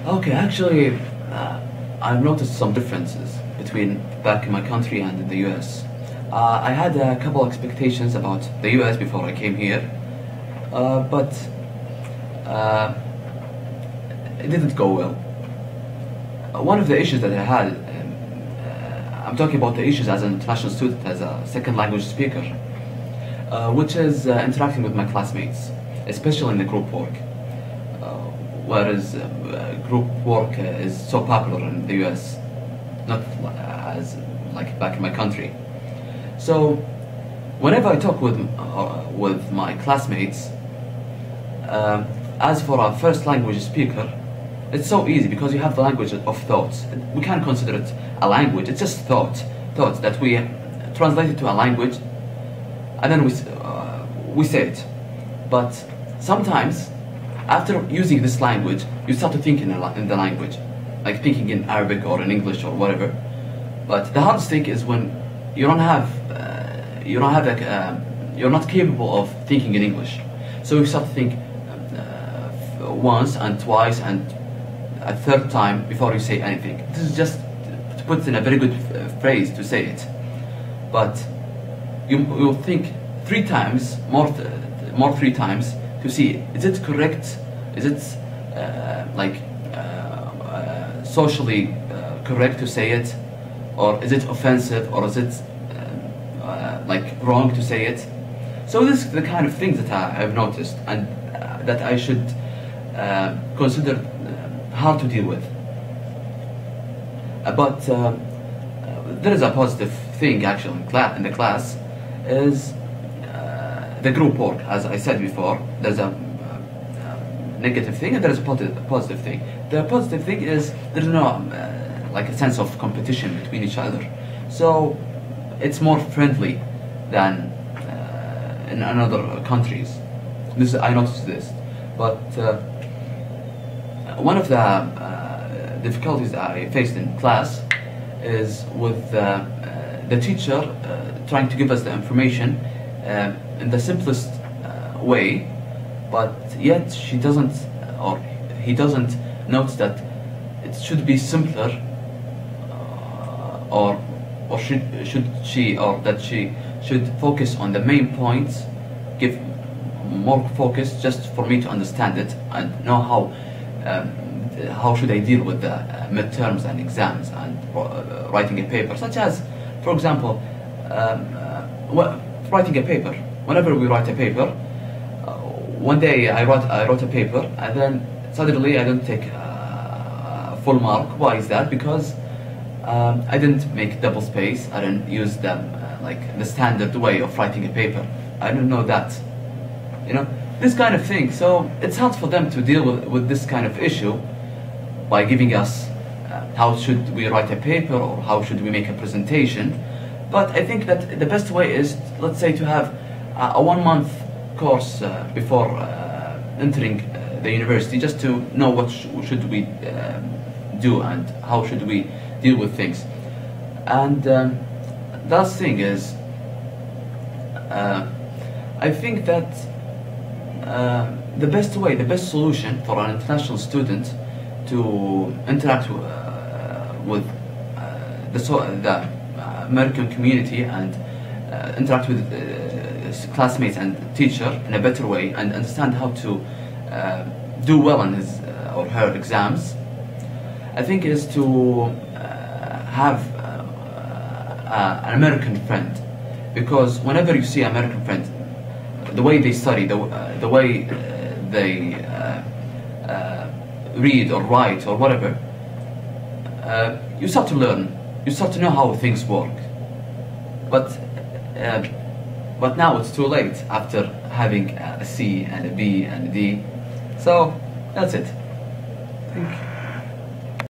Okay, actually, I've noticed some differences between back in my country and in the US. I had a couple expectations about the US before I came here, but it didn't go well. One of the issues that I had, I'm talking about the issues as an international student, as a second language speaker, which is interacting with my classmates, especially in the group work. Whereas group work is so popular in the US, not as like back in my country. So whenever I talk with my classmates, as for a first language speaker, it's so easy because you have the language of thoughts. We can't consider it a language. It's just thoughts that we translate it to a language, and then we say it. But sometimes, after using this language, you start to think in the language, like thinking in Arabic or in English or whatever. But the hardest thing is when you don't have you're not capable of thinking in English. So you start to think once and twice and a third time before you say anything. This is just to put in a very good phrase to say it. But you'll think three times more three times to see, is it correct? Is it socially correct to say it, or is it offensive, or is it wrong to say it? So this is the kind of things that I've noticed and that I should consider hard to deal with. But there is a positive thing actually in the class is the group work. As I said before, there's a negative thing and there's a positive thing. The positive thing is there's no like a sense of competition between each other, so it's more friendly than in other countries. I noticed this, but one of the difficulties I faced in class is with the teacher trying to give us the information in the simplest way, but yet she doesn't, or he doesn't notice that it should be simpler, or should she, or that she should focus on the main points, give more focus just for me to understand it and know how should I deal with the midterms and exams and writing a paper, such as, for example, writing a paper. Whenever we write a paper, one day I wrote a paper and then suddenly I didn't take a full mark. Why is that? Because I didn't make double space. I didn't use them like the standard way of writing a paper. I didn't know that, this kind of thing. So it's hard for them to deal with this kind of issue by giving us how should we write a paper or how should we make a presentation. But I think that the best way is, let's say, to have a 1 month course before entering the university, just to know what should we do and how should we deal with things. And the last thing is, I think that the best solution for an international student to interact with the American community and interact with classmates and teacher in a better way and understand how to do well on his or her exams, I think is to have an American friend. Because whenever you see an American friend, the way they study, the way they read or write or whatever, you start to learn, you start to know how things work. But now it's too late after having a C and a B and a D. So that's it. Thank you.